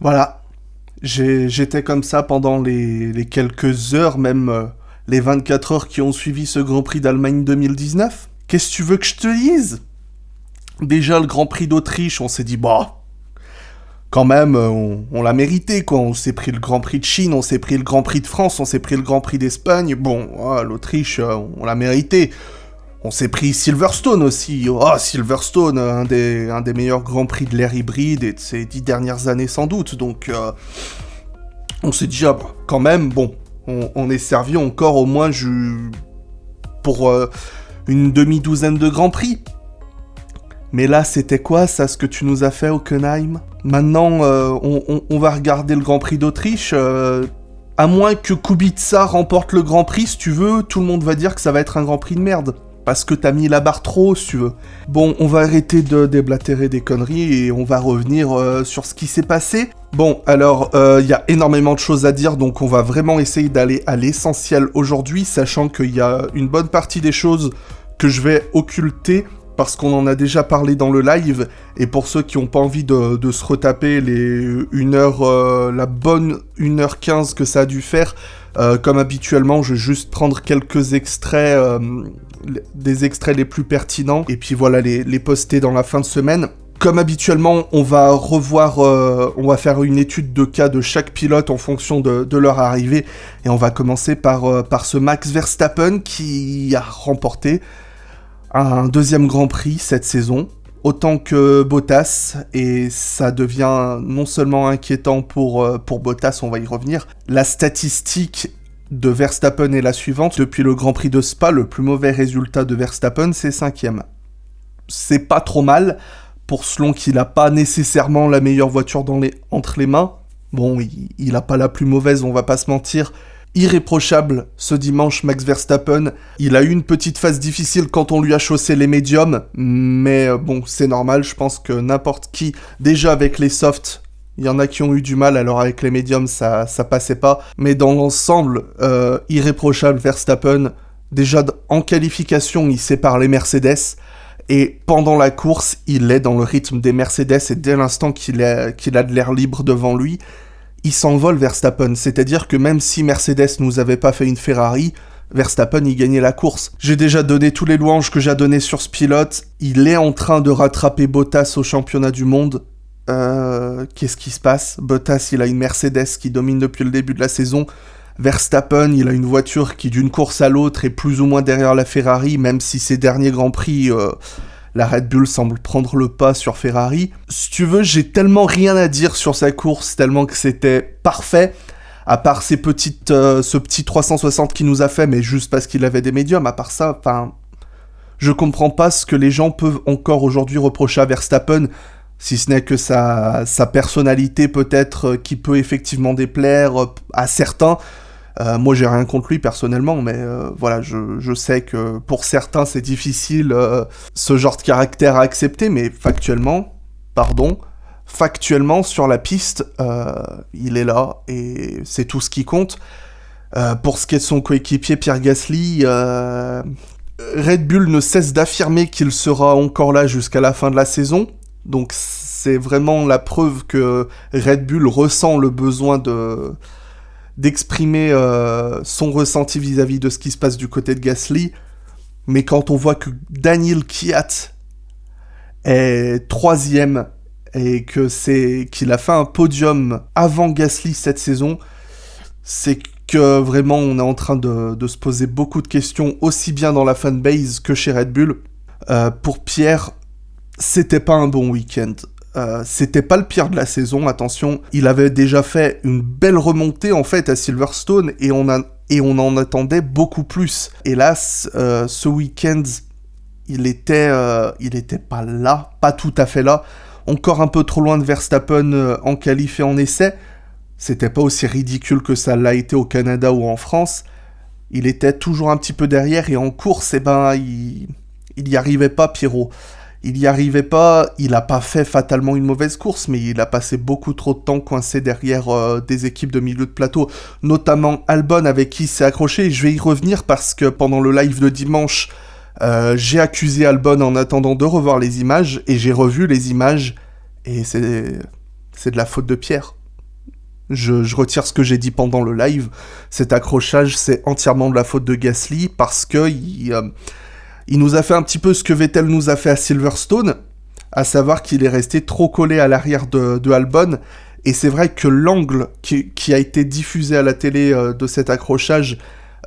Voilà, j'étais comme ça pendant les quelques heures, même les 24 heures qui ont suivi ce Grand Prix d'Allemagne 2019. Qu'est-ce que tu veux que je te dise? Déjà, le Grand Prix d'Autriche, on s'est dit, bah, quand même, on l'a mérité, quoi. On s'est pris le Grand Prix de Chine, on s'est pris le Grand Prix de France, on s'est pris le Grand Prix d'Espagne. Bon, l'Autriche, on l'a mérité. On s'est pris Silverstone aussi. Silverstone, un des meilleurs Grands Prix de l'ère hybride et de ces 10 dernières années sans doute. Donc, on s'est dit, quand même, bon, on est servi encore au moins pour une demi-douzaine de Grands Prix. Mais là, c'était quoi, ça, ce que tu nous as fait, Hockenheim? Maintenant, on va regarder le Grand Prix d'Autriche. À moins que Kubica remporte le Grand Prix, si tu veux, tout le monde va dire que ça va être un Grand Prix de merde. Parce que t'as mis la barre trop haut, si tu veux. Bon, on va arrêter de déblatérer des conneries et on va revenir sur ce qui s'est passé. Bon, alors, il y a énormément de choses à dire, donc on va vraiment essayer d'aller à l'essentiel aujourd'hui, sachant qu'il y a une bonne partie des choses que je vais occulter, parce qu'on en a déjà parlé dans le live, et pour ceux qui n'ont pas envie de se retaper les 1 heure, la bonne 1h15 que ça a dû faire, comme habituellement, je vais juste prendre quelques extraits, des extraits les plus pertinents, et puis voilà, les poster dans la fin de semaine. Comme habituellement, on va revoir, on va faire une étude de cas de chaque pilote en fonction de leur arrivée, et on va commencer par ce Max Verstappen qui a remporté un deuxième Grand Prix cette saison, autant que Bottas, et ça devient non seulement inquiétant pour Bottas, on va y revenir. La statistique de Verstappen est la suivante: depuis le Grand Prix de Spa, le plus mauvais résultat de Verstappen, c'est 5e. C'est pas trop mal, selon qu'il a pas nécessairement la meilleure voiture entre les mains. Bon, il a pas la plus mauvaise, on va pas se mentir. Irréprochable ce dimanche, Max Verstappen. Il a eu une petite phase difficile quand on lui a chaussé les médiums, mais bon, c'est normal, je pense que n'importe qui, déjà avec les softs, il y en a qui ont eu du mal, alors avec les médiums, ça passait pas. Mais dans l'ensemble, irréprochable Verstappen. Déjà, en qualification, il sépare les Mercedes, et pendant la course, il est dans le rythme des Mercedes, et dès l'instant qu'il a de l'air libre devant lui, il s'envole Verstappen, c'est-à-dire que même si Mercedes nous avait pas fait une Ferrari, Verstappen il gagnait la course. J'ai déjà donné tous les louanges que j'ai donné sur ce pilote, il est en train de rattraper Bottas au championnat du monde. Qu'est-ce qui se passe? Bottas il a une Mercedes qui domine depuis le début de la saison, Verstappen il a une voiture qui d'une course à l'autre est plus ou moins derrière la Ferrari, même si ces derniers Grands Prix... la Red Bull semble prendre le pas sur Ferrari. Si tu veux, j'ai tellement rien à dire sur sa course, tellement que c'était parfait, à part ce petit 360 qu'il nous a fait, mais juste parce qu'il avait des médiums. À part ça, je comprends pas ce que les gens peuvent encore aujourd'hui reprocher à Verstappen, si ce n'est que sa personnalité peut-être qui peut effectivement déplaire à certains. Moi j'ai rien contre lui personnellement, mais voilà, je sais que pour certains c'est difficile ce genre de caractère à accepter, mais factuellement sur la piste, il est là et c'est tout ce qui compte. Pour ce qui est de son coéquipier Pierre Gasly, Red Bull ne cesse d'affirmer qu'il sera encore là jusqu'à la fin de la saison, donc c'est vraiment la preuve que Red Bull ressent le besoin d'exprimer son ressenti vis-à-vis de ce qui se passe du côté de Gasly. Mais quand on voit que Daniel Kvyat est 3e et qu'il a fait un podium avant Gasly cette saison, c'est que vraiment on est en train de se poser beaucoup de questions, aussi bien dans la fanbase que chez Red Bull. Pour Pierre, c'était pas un bon week-end. C'était pas le pire de la saison, attention, il avait déjà fait une belle remontée en fait à Silverstone et on en attendait beaucoup plus. Hélas, ce week-end, il était pas là, pas tout à fait là, encore un peu trop loin de Verstappen en qualif et en essai. C'était pas aussi ridicule que ça l'a été au Canada ou en France. Il était toujours un petit peu derrière et en course, il y arrivait pas, Pierrot. Il y arrivait pas, il a pas fait fatalement une mauvaise course, mais il a passé beaucoup trop de temps coincé derrière des équipes de milieu de plateau, notamment Albon avec qui il s'est accroché. Je vais y revenir parce que pendant le live de dimanche, j'ai accusé Albon en attendant de revoir les images, et j'ai revu les images, et c'est de la faute de Pierre. Je retire ce que j'ai dit pendant le live. Cet accrochage, c'est entièrement de la faute de Gasly parce que il nous a fait un petit peu ce que Vettel nous a fait à Silverstone, à savoir qu'il est resté trop collé à l'arrière de Albon. Et c'est vrai que l'angle qui a été diffusé à la télé de cet accrochage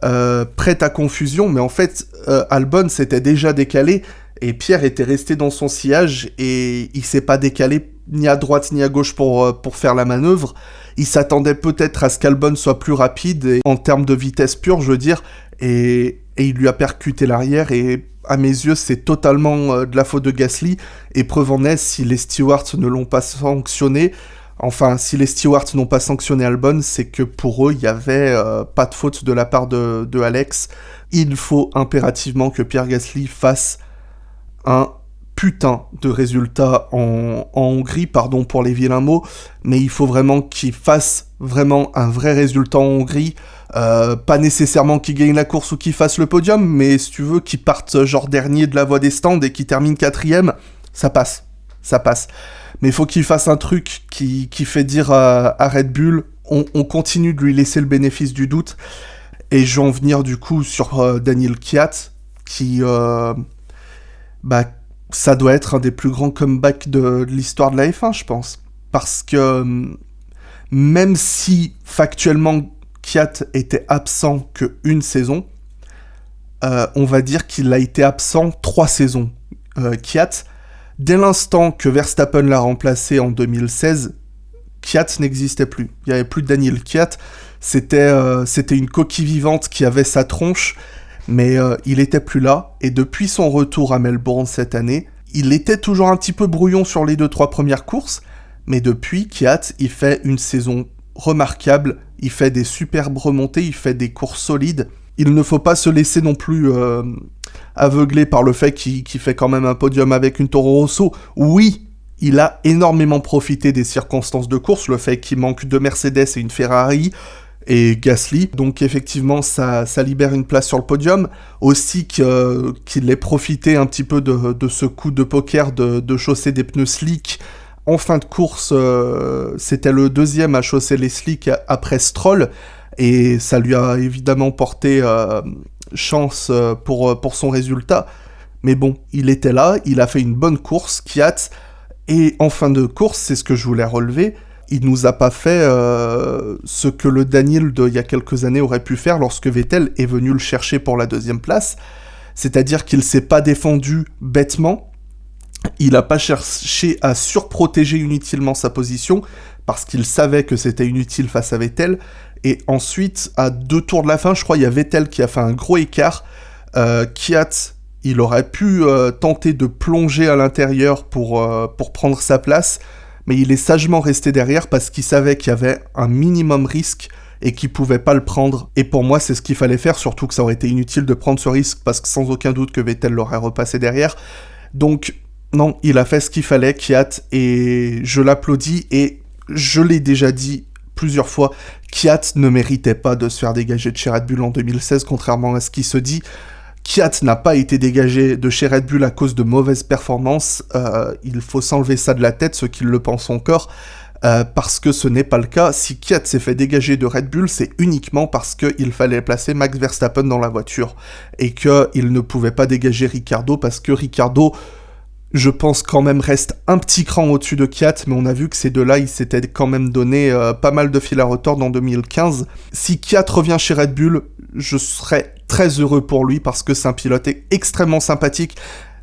prête à confusion, mais en fait, Albon s'était déjà décalé et Pierre était resté dans son sillage et il s'est pas décalé ni à droite ni à gauche pour faire la manœuvre. Il s'attendait peut-être à ce qu'Albon soit plus rapide et, en termes de vitesse pure, je veux dire, et il lui a percuté l'arrière et à mes yeux c'est totalement de la faute de Gasly, et preuve en est, si les stewards ne l'ont pas sanctionné, enfin si les stewards n'ont pas sanctionné Albon, c'est que pour eux il y avait pas de faute de la part de Alex. Il faut impérativement que Pierre Gasly fasse un putain de résultat en Hongrie, pardon pour les vilains mots, mais il faut vraiment qu'il fasse vraiment un vrai résultat en Hongrie, pas nécessairement qu'il gagne la course ou qu'il fasse le podium, mais si tu veux qu'il parte genre dernier de la voie des stands et qu'il termine 4ème, ça passe. Mais il faut qu'il fasse un truc qui fait dire à Red Bull, on continue de lui laisser le bénéfice du doute, et je vais en venir du coup sur Daniel Kvyat, qui... ça doit être un des plus grands comebacks de l'histoire de la F1, je pense. Parce que même si factuellement Kvyat était absent qu'une saison, on va dire qu'il a été absent 3 saisons. Kvyat, dès l'instant que Verstappen l'a remplacé en 2016, Kvyat n'existait plus. Il n'y avait plus de Daniel Kvyat. C'était une coquille vivante qui avait sa tronche, mais il était plus là, et depuis son retour à Melbourne cette année, il était toujours un petit peu brouillon sur les 2-3 premières courses, mais depuis, Kvyat, il fait une saison remarquable, il fait des superbes remontées, il fait des courses solides. Il ne faut pas se laisser non plus aveugler par le fait qu'il fait quand même un podium avec une Toro Rosso. Oui, il a énormément profité des circonstances de course, le fait qu'il manque de Mercedes et une Ferrari, et Gasly, donc effectivement ça libère une place sur le podium, aussi qu'il ait profité un petit peu de ce coup de poker de chausser des pneus slick. En fin de course, c'était le deuxième à chausser les slicks après Stroll, et ça lui a évidemment porté chance pour son résultat, mais bon, il était là, il a fait une bonne course, Kvyat, et en fin de course, c'est ce que je voulais relever, il nous a pas fait ce que le Daniel d'il y a quelques années aurait pu faire lorsque Vettel est venu le chercher pour la 2e place, c'est-à-dire qu'il s'est pas défendu bêtement, il a pas cherché à surprotéger inutilement sa position, parce qu'il savait que c'était inutile face à Vettel, et ensuite, à 2 tours de la fin, je crois, il y a Vettel qui a fait un gros écart, Kvyat, il aurait pu tenter de plonger à l'intérieur pour prendre sa place, mais il est sagement resté derrière parce qu'il savait qu'il y avait un minimum risque et qu'il pouvait pas le prendre. Et pour moi, c'est ce qu'il fallait faire, surtout que ça aurait été inutile de prendre ce risque parce que sans aucun doute que Vettel l'aurait repassé derrière. Donc, non, il a fait ce qu'il fallait, Kvyat, et je l'applaudis, et je l'ai déjà dit plusieurs fois, Kvyat ne méritait pas de se faire dégager de chez Red Bull en 2016, contrairement à ce qui se dit. Kvyat n'a pas été dégagé de chez Red Bull à cause de mauvaises performances, il faut s'enlever ça de la tête, ceux qui le pensent encore, parce que ce n'est pas le cas. Si Kvyat s'est fait dégager de Red Bull, c'est uniquement parce qu'il fallait placer Max Verstappen dans la voiture, et qu'il ne pouvait pas dégager Ricciardo, parce que Ricciardo, je pense quand même, reste un petit cran au-dessus de Kvyat, mais on a vu que ces deux-là, ils s'étaient quand même donné pas mal de fil à retordre en 2015. Si Kvyat revient chez Red Bull, je serais très heureux pour lui, parce que c'est un pilote extrêmement sympathique,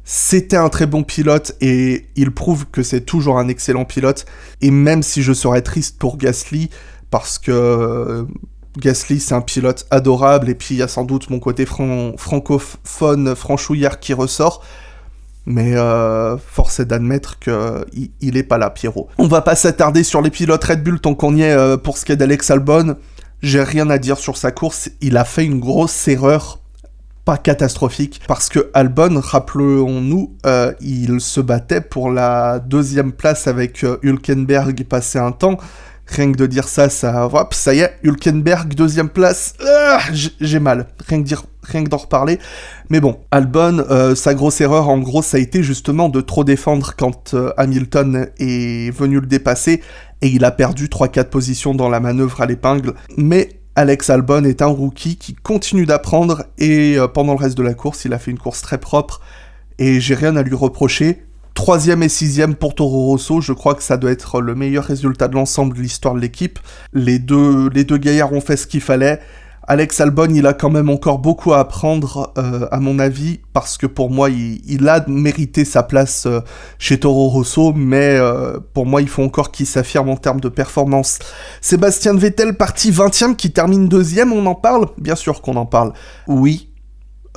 c'était un très bon pilote, et il prouve que c'est toujours un excellent pilote, et même si je serais triste pour Gasly, parce que Gasly c'est un pilote adorable, et puis il y a sans doute mon côté francophone, franchouillard qui ressort, mais force est d'admettre qu'il est pas là, Pierrot. On va pas s'attarder sur les pilotes Red Bull tant qu'on y est pour ce qui est d'Alex Albon. J'ai rien à dire sur sa course, il a fait une grosse erreur, pas catastrophique, parce que Albon, rappelons-nous, il se battait pour la 2e place avec Hülkenberg passé un temps. Rien que de dire ça, hop, ça y est, Hülkenberg, 2e place, j'ai mal, rien que d'en reparler. Mais bon, Albon, sa grosse erreur, en gros, ça a été justement de trop défendre quand Hamilton est venu le dépasser, et il a perdu 3-4 positions dans la manœuvre à l'épingle, mais Alex Albon est un rookie qui continue d'apprendre, et pendant le reste de la course, il a fait une course très propre, et j'ai rien à lui reprocher. 3e et 6e pour Toro Rosso, je crois que ça doit être le meilleur résultat de l'ensemble de l'histoire de l'équipe. Les deux gaillards ont fait ce qu'il fallait. Alex Albon, il a quand même encore beaucoup à apprendre, à mon avis, parce que pour moi, il a mérité sa place chez Toro Rosso, mais pour moi, il faut encore qu'il s'affirme en termes de performance. Sébastien Vettel, parti 20e, qui termine 2e, on en parle ? Bien sûr qu'on en parle. Oui,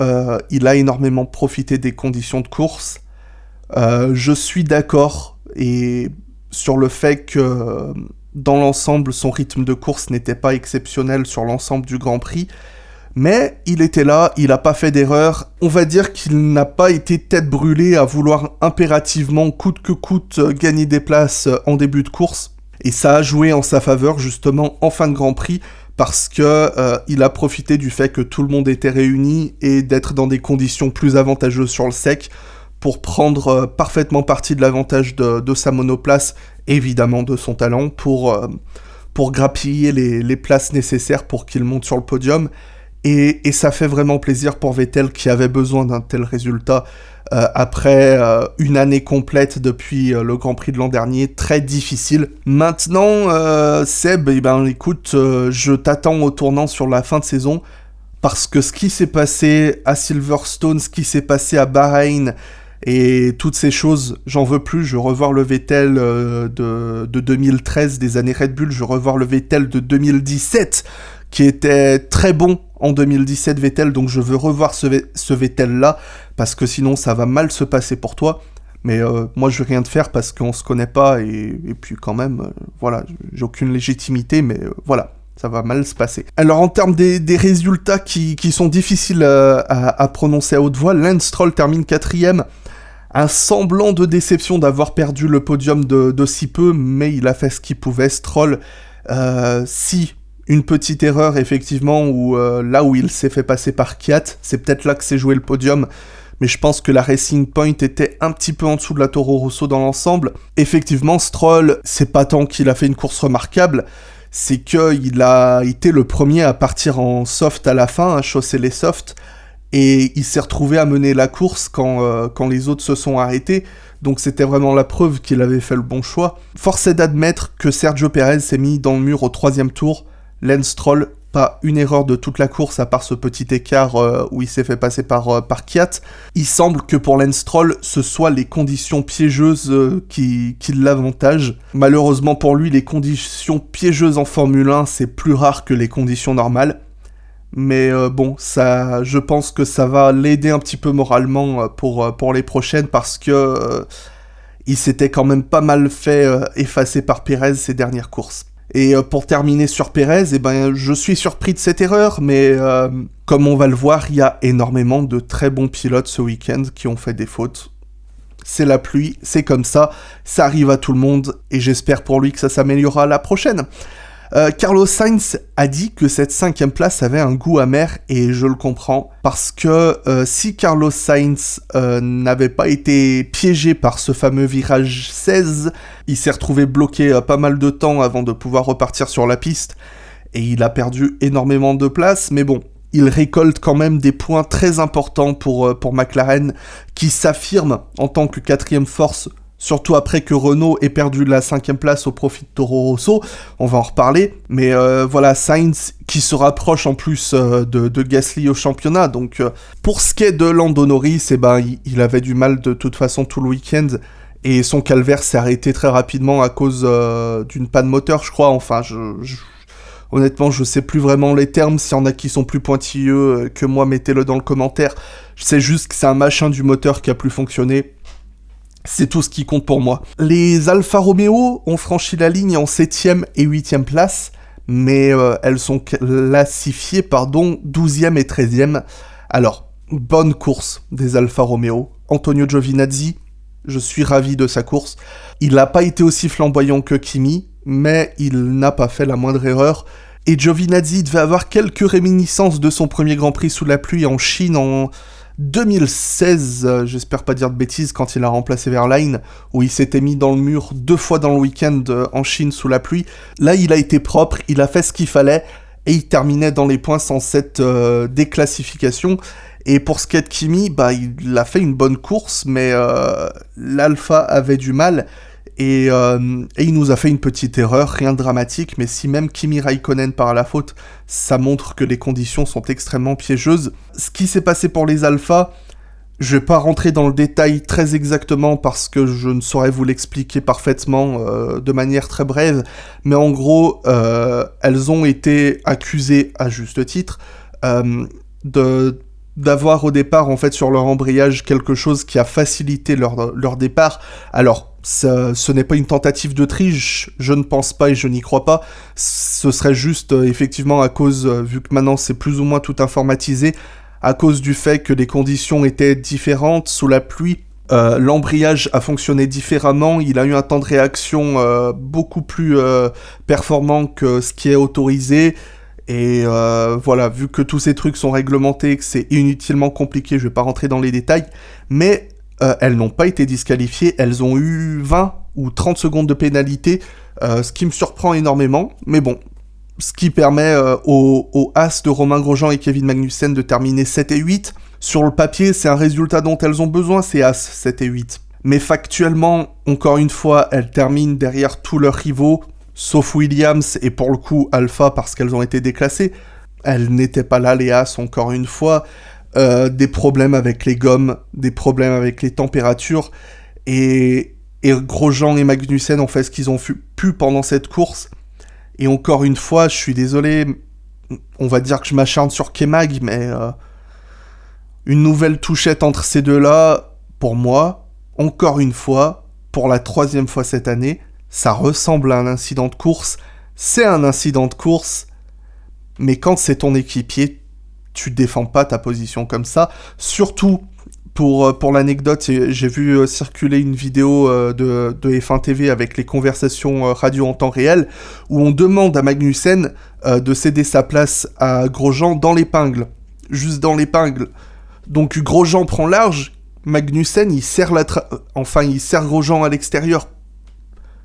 il a énormément profité des conditions de course. Je suis d'accord et sur le fait que dans l'ensemble, son rythme de course n'était pas exceptionnel sur l'ensemble du Grand Prix, mais il était là, il n'a pas fait d'erreur. On va dire qu'il n'a pas été tête brûlée à vouloir impérativement, coûte que coûte, gagner des places en début de course, et ça a joué en sa faveur justement en fin de Grand Prix, parce que il a profité du fait que tout le monde était réuni et d'être dans des conditions plus avantageuses sur le sec, pour prendre parfaitement parti de l'avantage de sa monoplace, évidemment de son talent, pour grappiller les places nécessaires pour qu'il monte sur le podium. Et ça fait vraiment plaisir pour Vettel, qui avait besoin d'un tel résultat après une année complète depuis le Grand Prix de l'an dernier, très difficile. Maintenant, Seb, écoute, je t'attends au tournant sur la fin de saison, parce que ce qui s'est passé à Silverstone, ce qui s'est passé à Bahreïn, et toutes ces choses, j'en veux plus. Je veux revoir le Vettel de 2013, des années Red Bull. Je veux revoir le Vettel de 2017, qui était très bon en 2017, Vettel. Donc je veux revoir ce Vettel-là, parce que sinon ça va mal se passer pour toi. Mais moi je veux rien te faire parce qu'on se connaît pas, et puis quand même, voilà, j'ai aucune légitimité, mais voilà. Ça va mal se passer. Alors en termes des résultats qui sont difficiles à prononcer à haute voix, Lance Stroll termine 4e. Un semblant de déception d'avoir perdu le podium de si peu, mais il a fait ce qu'il pouvait. Stroll, si une petite erreur effectivement, là où il s'est fait passer par Kvyat, c'est peut-être là que s'est joué le podium, mais je pense que la Racing Point était un petit peu en dessous de la Toro Rosso dans l'ensemble. Effectivement, Stroll, c'est pas tant qu'il a fait une course remarquable, c'est qu'il a été le premier à partir en soft à la fin, à chausser les softs, et il s'est retrouvé à mener la course quand les autres se sont arrêtés, donc c'était vraiment la preuve qu'il avait fait le bon choix. Force est d'admettre que Sergio Pérez s'est mis dans le mur au 3e tour, Lance Stroll, pas une erreur de toute la course à part ce petit écart où il s'est fait passer par Kvyat. Il semble que pour Lance Stroll, ce soit les conditions piégeuses qui l'avantagent. Malheureusement pour lui, les conditions piégeuses en Formule 1, c'est plus rare que les conditions normales. Mais bon, ça, je pense que ça va l'aider un petit peu moralement pour les prochaines, parce que il s'était quand même pas mal fait effacer par Pérez ces dernières courses. Et pour terminer sur Pérez, je suis surpris de cette erreur, mais comme on va le voir, il y a énormément de très bons pilotes ce week-end qui ont fait des fautes. C'est la pluie, c'est comme ça arrive à tout le monde, et j'espère pour lui que ça s'améliorera la prochaine. Carlos Sainz a dit que cette 5e place avait un goût amer, et je le comprends, parce que si Carlos Sainz n'avait pas été piégé par ce fameux virage 16, il s'est retrouvé bloqué pas mal de temps avant de pouvoir repartir sur la piste, et il a perdu énormément de place, mais bon, il récolte quand même des points très importants pour McLaren, qui s'affirme en tant que 4e force, surtout après que Renault ait perdu la 5e place au profit de Toro Rosso, on va en reparler, mais voilà, Sainz qui se rapproche en plus de Gasly au championnat, donc pour ce qui est de Lando Norris, il avait du mal de toute façon tout le week-end, et son calvaire s'est arrêté très rapidement à cause d'une panne moteur, je crois, enfin, honnêtement, je sais plus vraiment les termes, s'il y en a qui sont plus pointilleux que moi, mettez-le dans le commentaire, je sais juste que c'est un machin du moteur qui a plus fonctionné. C'est tout ce qui compte pour moi. Les Alfa Romeo ont franchi la ligne en 7e et 8e place, mais elles sont classifiées, 12e et 13e. Alors, bonne course des Alfa Romeo. Antonio Giovinazzi, je suis ravi de sa course. Il n'a pas été aussi flamboyant que Kimi, mais il n'a pas fait la moindre erreur. Et Giovinazzi devait avoir quelques réminiscences de son premier Grand Prix sous la pluie en Chine 2016, j'espère pas dire de bêtises, quand il a remplacé Verlaine, où il s'était mis dans le mur 2 fois dans le week-end en Chine sous la pluie. Là, il a été propre, il a fait ce qu'il fallait, et il terminait dans les points sans cette déclassification. Et pour ce qui est de Kimi, il a fait une bonne course, mais l'Alpha avait du mal, et il nous a fait une petite erreur, rien de dramatique, mais si même Kimi Raikkonen part à la faute, ça montre que les conditions sont extrêmement piégeuses. Ce qui s'est passé pour les Alphas, je vais pas rentrer dans le détail très exactement parce que je ne saurais vous l'expliquer parfaitement de manière très brève, mais en gros, elles ont été accusées, à juste titre, d'avoir au départ, en fait, sur leur embrayage, quelque chose qui a facilité leur départ. Alors, ce n'est pas une tentative de triche, je ne pense pas et je n'y crois pas. Ce serait juste, effectivement, à cause, vu que maintenant c'est plus ou moins tout informatisé, à cause du fait que les conditions étaient différentes sous la pluie. L'embrayage a fonctionné différemment, il a eu un temps de réaction beaucoup plus performant que ce qui est autorisé. Et voilà, vu que tous ces trucs sont réglementés, que c'est inutilement compliqué, je vais pas rentrer dans les détails, mais elles n'ont pas été disqualifiées, elles ont eu 20 ou 30 secondes de pénalité, ce qui me surprend énormément, mais bon, ce qui permet aux As de Romain Grosjean et Kevin Magnussen de terminer 7 et 8. Sur le papier, c'est un résultat dont elles ont besoin, ces As 7 et 8. Mais factuellement, encore une fois, elles terminent derrière tous leurs rivaux, sauf Williams et pour le coup Alpha parce qu'elles ont été déclassées. Elles n'étaient pas là, les As, encore une fois. Des problèmes avec les gommes, des problèmes avec les températures. Et Grosjean et Magnussen ont fait ce qu'ils ont pu pendant cette course. Et encore une fois, je suis désolé, on va dire que je m'acharne sur K-Mag, mais une nouvelle touchette entre ces deux-là, pour moi, encore une fois, pour la 3e fois cette année, ça ressemble à un incident de course. C'est un incident de course, mais quand c'est ton équipier, tu défends pas ta position comme ça. Surtout, pour l'anecdote, j'ai vu circuler une vidéo de F1 TV avec les conversations radio en temps réel, où on demande à Magnussen de céder sa place à Grosjean dans l'épingle. Juste dans l'épingle. Donc Grosjean prend large, Magnussen, il serre Grosjean à l'extérieur.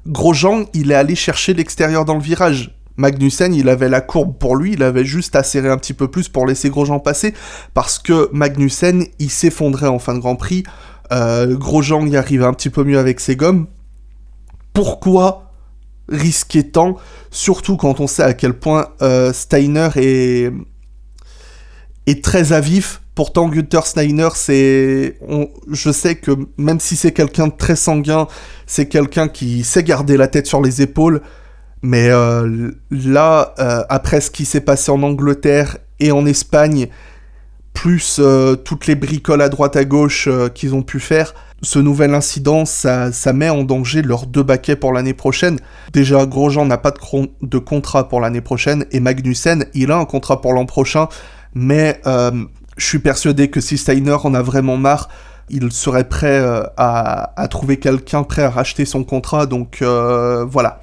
Grosjean, il est allé chercher l'extérieur dans le virage. Magnussen, il avait la courbe pour lui, il avait juste à serrer un petit peu plus pour laisser Grosjean passer, parce que Magnussen, il s'effondrait en fin de Grand Prix. Grosjean y arrivait un petit peu mieux avec ses gommes. Pourquoi risquer tant, surtout quand on sait à quel point Steiner est très à vif. Pourtant, Günther Steiner, je sais que même si c'est quelqu'un de très sanguin, c'est quelqu'un qui sait garder la tête sur les épaules. Mais là, après ce qui s'est passé en Angleterre et en Espagne, plus toutes les bricoles à droite à gauche qu'ils ont pu faire, ce nouvel incident, ça met en danger leurs 2 baquets pour l'année prochaine. Déjà, Grosjean n'a pas de contrat pour l'année prochaine, et Magnussen, il a un contrat pour l'an prochain, mais je suis persuadé que si Steiner en a vraiment marre, il serait prêt à trouver quelqu'un prêt à racheter son contrat, donc voilà.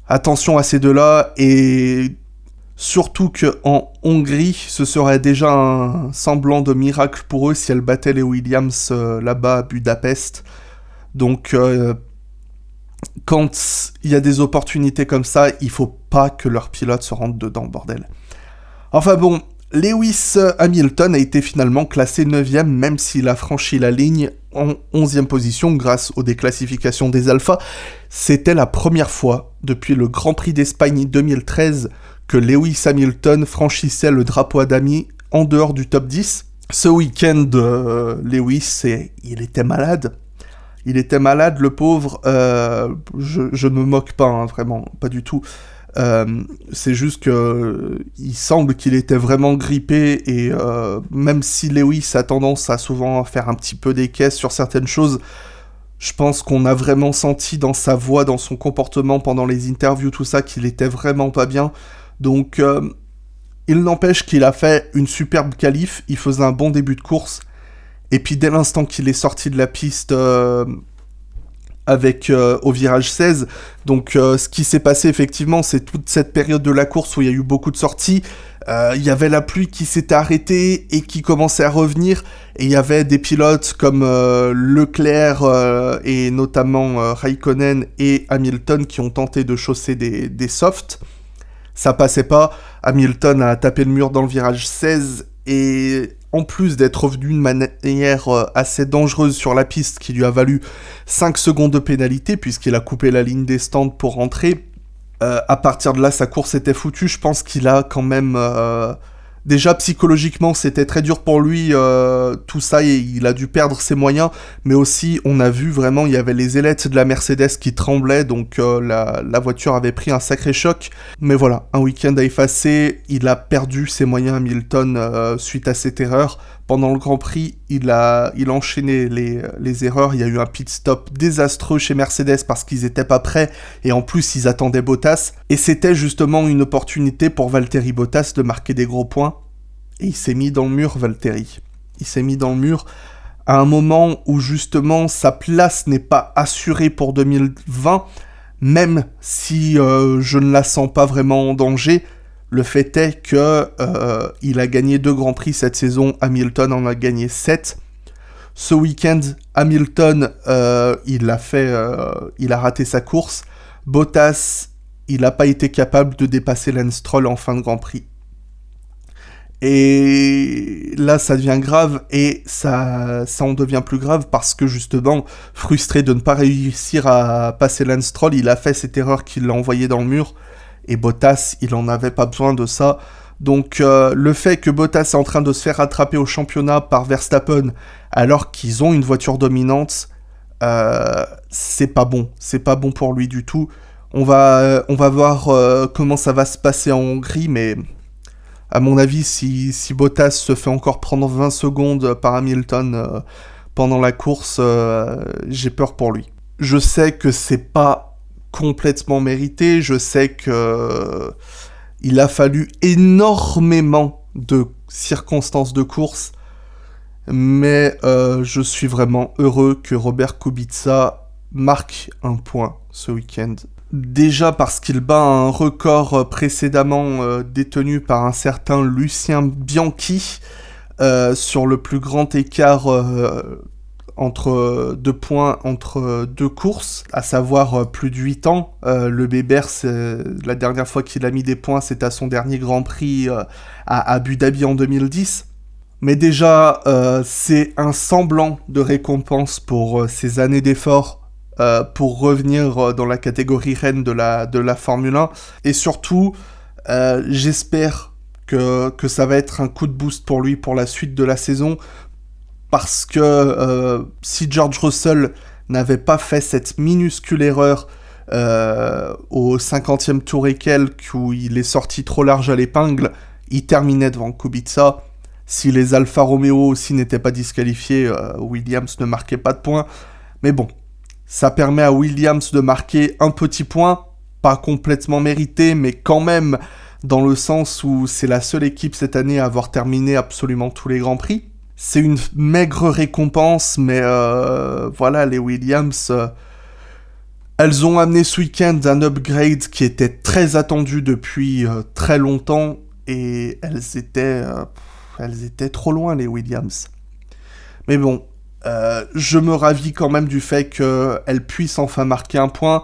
Attention à ces deux-là, et surtout qu'en Hongrie, ce serait déjà un semblant de miracle pour eux si elles battaient les Williams là-bas à Budapest. Donc, quand il y a des opportunités comme ça, il faut pas que leurs pilotes se rentrent dedans, bordel. Enfin bon, Lewis Hamilton a été finalement classé 9ème, même s'il a franchi la ligne en 11ème position grâce aux déclassifications des Alphas. C'était la première fois depuis le Grand Prix d'Espagne 2013 que Lewis Hamilton franchissait le drapeau à damier en dehors du top 10. Ce week-end, Lewis, il était malade. Il était malade, le pauvre. Je ne me moque pas, hein, vraiment, pas du tout. C'est juste que il semble qu'il était vraiment grippé, et même si Lewis a tendance à souvent faire un petit peu des caisses sur certaines choses, je pense qu'on a vraiment senti dans sa voix, dans son comportement pendant les interviews, tout ça, qu'il était vraiment pas bien. Donc il n'empêche qu'il a fait une superbe qualif, il faisait un bon début de course, et puis dès l'instant qu'il est sorti de la piste au virage 16, donc ce qui s'est passé effectivement, c'est toute cette période de la course où il y a eu beaucoup de sorties, Il y avait la pluie qui s'était arrêtée et qui commençait à revenir, et il y avait des pilotes comme Leclerc et notamment Raikkonen et Hamilton qui ont tenté de chausser des softs. Ça passait pas, Hamilton a tapé le mur dans le virage 16, et en plus d'être revenu de manière assez dangereuse sur la piste, qui lui a valu 5 secondes de pénalité, puisqu'il a coupé la ligne des stands pour rentrer, à partir de là, sa course était foutue. Je pense qu'il a quand même... Déjà, psychologiquement, c'était très dur pour lui, tout ça, et il a dû perdre ses moyens. Mais aussi, on a vu vraiment, il y avait les ailettes de la Mercedes qui tremblaient, donc la voiture avait pris un sacré choc. Mais voilà, un week-end à effacer, il a perdu ses moyens, Hamilton, suite à cette erreur. Pendant le Grand Prix, il a enchaîné les erreurs. Il y a eu un pit stop désastreux chez Mercedes parce qu'ils étaient pas prêts, et en plus, ils attendaient Bottas. Et c'était justement une opportunité pour Valtteri Bottas de marquer des gros points. Et il s'est mis dans le mur, Valtteri. Il s'est mis dans le mur à un moment où justement sa place n'est pas assurée pour 2020, même si je ne la sens pas vraiment en danger. Le fait est que il a gagné 2 Grands Prix cette saison, Hamilton en a gagné 7. Ce week-end, Hamilton, il a raté sa course. Bottas, il n'a pas été capable de dépasser Lance Stroll en fin de Grand Prix. Et là, ça devient grave, et ça en devient plus grave parce que justement, frustré de ne pas réussir à passer Lance Stroll, il a fait cette erreur qui l'a envoyé dans le mur, et Bottas, il en avait pas besoin de ça. Donc le fait que Bottas est en train de se faire rattraper au championnat par Verstappen, alors qu'ils ont une voiture dominante, c'est pas bon pour lui du tout. On va voir comment ça va se passer en Hongrie, mais... À mon avis, si Bottas se fait encore prendre 20 secondes par Hamilton pendant la course, j'ai peur pour lui. Je sais que c'est pas complètement mérité, je sais que il a fallu énormément de circonstances de course, mais je suis vraiment heureux que Robert Kubica marque un point ce week-end. Déjà parce qu'il bat un record précédemment détenu par un certain Lucien Bianchi sur le plus grand écart entre 2 points entre 2 courses, à savoir plus de 8 ans. Le Bébert, la dernière fois qu'il a mis des points, c'est à son dernier Grand Prix à Abu Dhabi en 2010. Mais déjà, c'est un semblant de récompense pour ces années d'efforts pour revenir dans la catégorie reine de la Formule 1. Et surtout, j'espère que ça va être un coup de boost pour lui pour la suite de la saison, parce que si George Russell n'avait pas fait cette minuscule erreur au 50e tour et quelques, où il est sorti trop large à l'épingle, il terminait devant Kubica. Si les Alfa Romeo aussi n'étaient pas disqualifiés, Williams ne marquait pas de points. Mais bon, ça permet à Williams de marquer un petit point, pas complètement mérité, mais quand même dans le sens où c'est la seule équipe cette année à avoir terminé absolument tous les Grands Prix. C'est une maigre récompense, mais voilà, les Williams, elles ont amené ce week-end un upgrade qui était très attendu depuis très longtemps, et elles étaient trop loin, les Williams. Mais bon, je me ravis quand même du fait qu'elle puisse enfin marquer un point.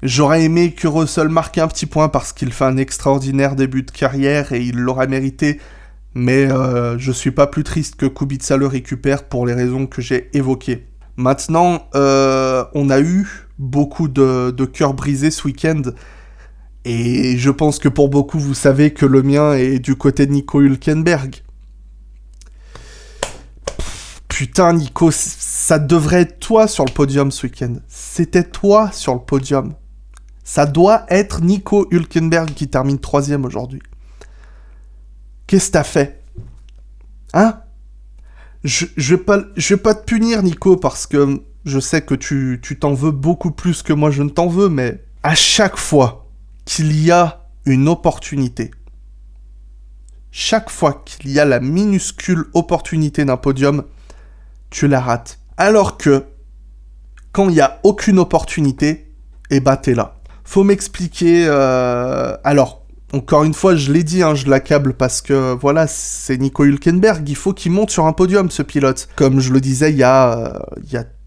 J'aurais aimé que Russell marque un petit point parce qu'il fait un extraordinaire début de carrière et il l'aurait mérité, mais je suis pas plus triste que Kubica le récupère pour les raisons que j'ai évoquées. Maintenant, on a eu beaucoup de cœurs brisés ce week-end, et je pense que pour beaucoup, vous savez que le mien est du côté de Nico Hülkenberg. Putain, Nico, ça devrait être toi sur le podium ce week-end. C'était toi sur le podium. Ça doit être Nico Hülkenberg qui termine 3e aujourd'hui. Qu'est-ce que t'as fait ? Hein ? Je vais pas te punir, Nico, parce que je sais que tu t'en veux beaucoup plus que moi je ne t'en veux, mais à chaque fois qu'il y a une opportunité, chaque fois qu'il y a la minuscule opportunité d'un podium, tu la rates. Alors que, quand il n'y a aucune opportunité, eh ben t'es là. Faut m'expliquer... Alors, encore une fois, je l'ai dit, hein, je l'accable parce que, voilà, c'est Nico Hülkenberg, il faut qu'il monte sur un podium, ce pilote. Comme je le disais, il y a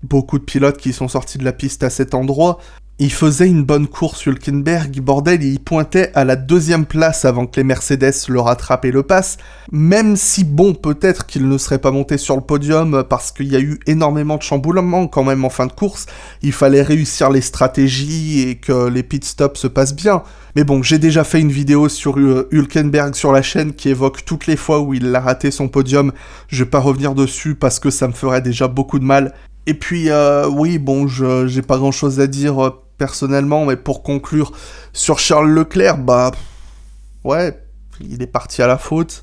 beaucoup de pilotes qui sont sortis de la piste à cet endroit. Il faisait une bonne course, Hülkenberg, bordel, il pointait à la 2e place avant que les Mercedes le rattrapent et le passent, même si, bon, peut-être qu'il ne serait pas monté sur le podium parce qu'il y a eu énormément de chamboulements quand même en fin de course, il fallait réussir les stratégies et que les pit stops se passent bien. Mais bon, j'ai déjà fait une vidéo sur Hülkenberg sur la chaîne qui évoque toutes les fois où il a raté son podium, je vais pas revenir dessus parce que ça me ferait déjà beaucoup de mal. Et puis, oui, bon, j'ai pas grand-chose à dire personnellement, mais pour conclure, sur Charles Leclerc, bah, ouais, il est parti à la faute,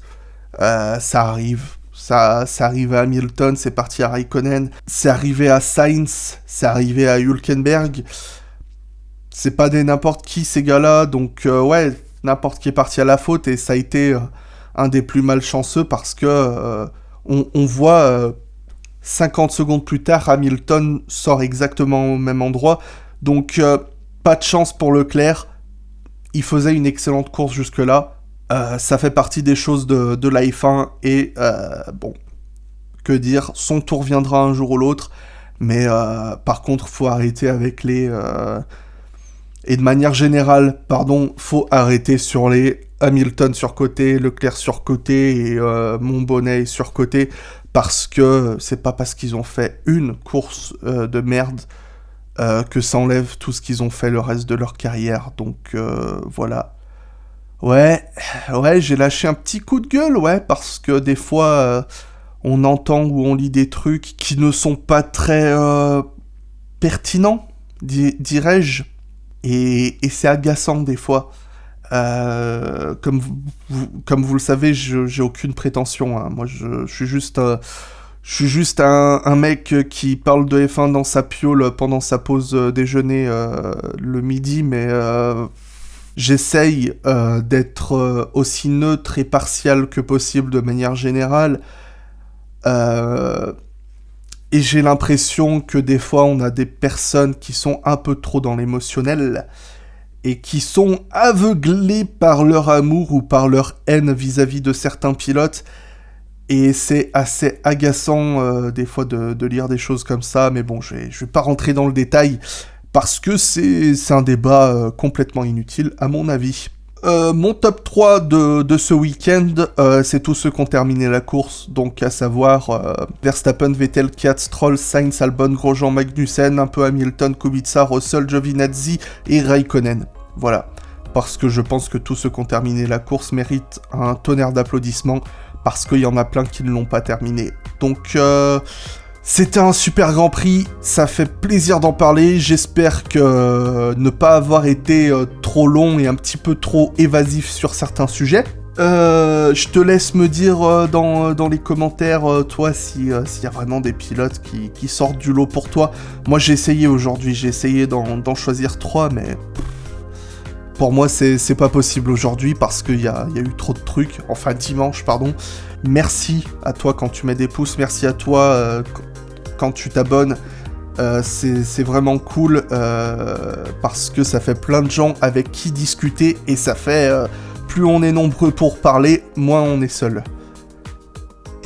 ça arrive. Ça arrive à Hamilton, c'est parti à Raikkonen, c'est arrivé à Sainz, c'est arrivé à Hülkenberg. C'est pas des n'importe qui, ces gars-là, donc, ouais, n'importe qui est parti à la faute, et ça a été un des plus malchanceux parce que on voit... 50 secondes plus tard, Hamilton sort exactement au même endroit. Donc, pas de chance pour Leclerc. Il faisait une excellente course jusque-là. Ça fait partie des choses de la F1. Et, bon, que dire, son tour viendra un jour ou l'autre. Mais, par contre, faut arrêter avec les... Et de manière générale, pardon, faut arrêter sur les Hamilton surcoté, Leclerc surcoté et Monbonnet surcoté. Parce que c'est pas parce qu'ils ont fait une course de merde que ça enlève tout ce qu'ils ont fait le reste de leur carrière. Donc voilà. Ouais, j'ai lâché un petit coup de gueule, ouais, parce que des fois on entend ou on lit des trucs qui ne sont pas très pertinents, dirais-je. Et c'est agaçant des fois. Comme vous le savez, j'ai aucune prétention. Hein. Moi, je suis juste un mec qui parle de F1 dans sa piole pendant sa pause déjeuner le midi, mais j'essaye d'être aussi neutre et partial que possible de manière générale. Et j'ai l'impression que des fois, on a des personnes qui sont un peu trop dans l'émotionnel et qui sont aveuglés par leur amour ou par leur haine vis-à-vis de certains pilotes. Et c'est assez agaçant des fois de lire des choses comme ça, mais bon, je vais pas rentrer dans le détail, parce que c'est un débat complètement inutile, à mon avis. Mon top 3 de ce week-end, c'est tous ceux qui ont terminé la course, donc à savoir Verstappen, Vettel, Kiat, Stroll, Sainz, Albon, Grosjean, Magnussen, un peu Hamilton, Kubica, Russell, Giovinazzi et Raikkonen. Voilà, parce que je pense que tous ceux qui ont terminé la course méritent un tonnerre d'applaudissements, parce qu'il y en a plein qui ne l'ont pas terminé. Donc, c'était un super Grand Prix, ça fait plaisir d'en parler, j'espère que ne pas avoir été trop long et un petit peu trop évasif sur certains sujets. Je te laisse me dire dans les commentaires, toi, s'il y a vraiment des pilotes qui sortent du lot pour toi. Moi, j'ai essayé aujourd'hui, j'ai essayé d'en choisir 3, mais... Pour moi, c'est pas possible aujourd'hui parce qu'il y a eu trop de trucs. Enfin, dimanche, pardon. Merci à toi quand tu mets des pouces. Merci à toi quand tu t'abonnes. C'est vraiment cool parce que ça fait plein de gens avec qui discuter. Et ça fait... plus on est nombreux pour parler, moins on est seul.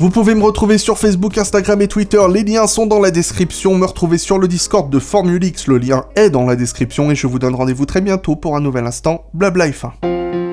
Vous pouvez me retrouver sur Facebook, Instagram et Twitter, les liens sont dans la description, me retrouver sur le Discord de Formule X, le lien est dans la description et je vous donne rendez-vous très bientôt pour un nouvel instant Blabla F1.